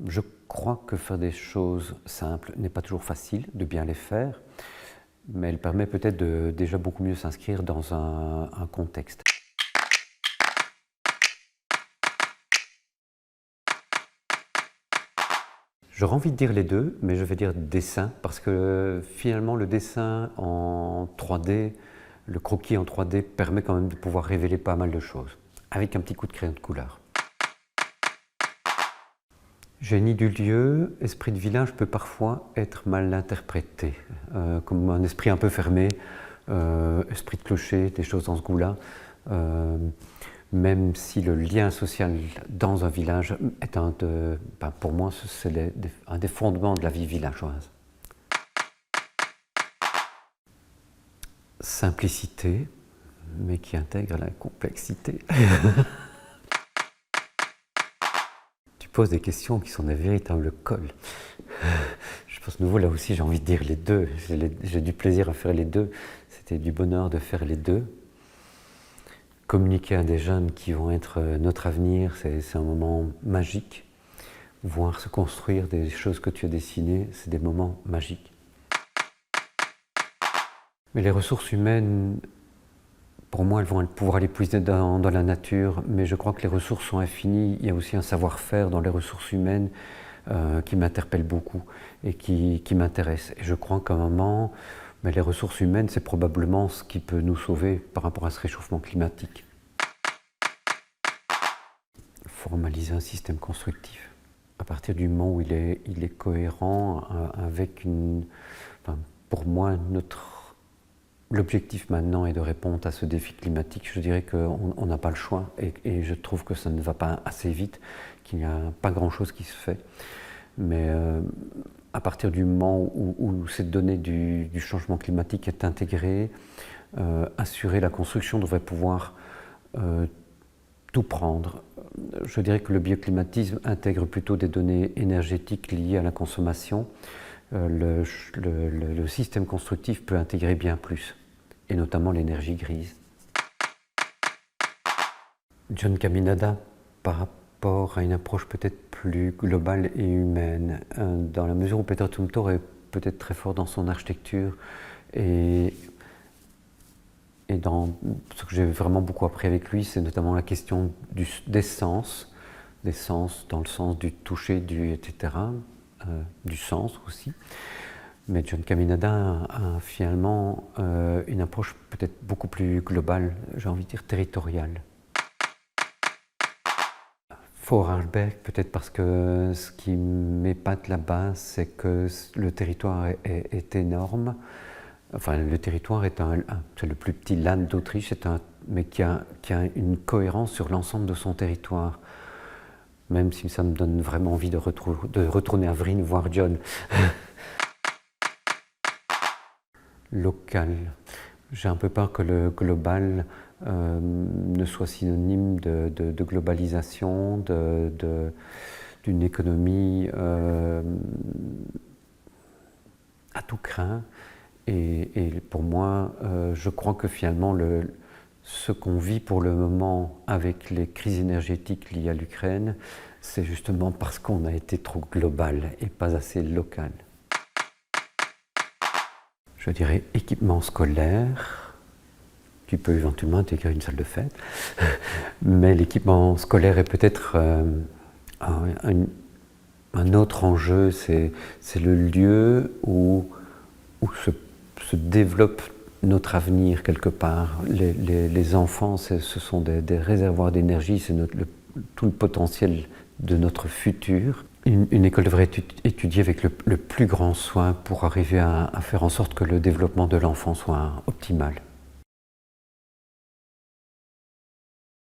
Je crois que faire des choses simples n'est pas toujours facile, de bien les faire, mais elle permet peut-être de déjà beaucoup mieux s'inscrire dans un contexte. J'aurais envie de dire les deux, mais je vais dire dessin, parce que finalement le dessin en 3D, le croquis en 3D permet quand même de pouvoir révéler pas mal de choses, avec un petit coup de crayon de couleur. Génie du lieu, esprit de village peut parfois être mal interprété, comme un esprit un peu fermé, esprit de clocher, des choses dans ce goût-là. Même si le lien social dans un village est pour moi, c'est un des fondements de la vie villageoise. Simplicité, mais qui intègre la complexité. Tu poses des questions qui sont des véritables cols. Je pense, nouveau, là aussi, j'ai envie de dire les deux. J'ai du plaisir à faire les deux. C'était du bonheur de faire les deux. Communiquer à des jeunes qui vont être notre avenir, c'est un moment magique. Voir se construire des choses que tu as dessinées, c'est des moments magiques. Mais les ressources humaines, pour moi, elles vont pouvoir les puiser dans la nature, mais je crois que les ressources sont infinies. Il y a aussi un savoir-faire dans les ressources humaines qui m'interpelle beaucoup et qui m'intéresse. Et je crois qu'à un moment, mais les ressources humaines, c'est probablement ce qui peut nous sauver par rapport à ce réchauffement climatique. Formaliser un système constructif. À partir du moment où il est cohérent avec pour moi, l'objectif maintenant est de répondre à ce défi climatique. Je dirais qu'on n'a pas le choix et je trouve que ça ne va pas assez vite, qu'il n'y a pas grand-chose qui se fait. Mais à partir du moment où cette donnée du changement climatique est intégrée, assurer la construction devrait pouvoir tout prendre. Je dirais que le bioclimatisme intègre plutôt des données énergétiques liées à la consommation. Le système constructif peut intégrer bien plus, et notamment l'énergie grise. John Caminada, par rapport à une approche peut-être plus globale et humaine, dans la mesure où Peter Zumthor est peut-être très fort dans son architecture et dans ce que j'ai vraiment beaucoup appris avec lui, c'est notamment la question des sens dans le sens du toucher, etc., du sens aussi. Mais John Caminada a finalement une approche peut-être beaucoup plus globale, j'ai envie de dire territoriale. Vorarlberg, peut-être parce que ce qui m'épate là-bas, c'est que le territoire est énorme. Enfin, le territoire c'est le plus petit land d'Autriche, mais qui a une cohérence sur l'ensemble de son territoire. Même si ça me donne vraiment envie de retourner à Vrine voir John. Local. J'ai un peu peur que le global ne soit synonyme de globalisation, d'une économie à tout crin. Et pour moi, je crois que finalement, ce qu'on vit pour le moment avec les crises énergétiques liées à l'Ukraine, c'est justement parce qu'on a été trop global et pas assez local. Je dirais équipement scolaire. Tu peux éventuellement intégrer une salle de fête, mais l'équipement scolaire est peut-être un autre enjeu, c'est le lieu où se développe notre avenir quelque part. Les enfants, ce sont des réservoirs d'énergie, c'est tout le potentiel de notre futur. Une école devrait étudier avec le plus grand soin pour arriver à faire en sorte que le développement de l'enfant soit optimal.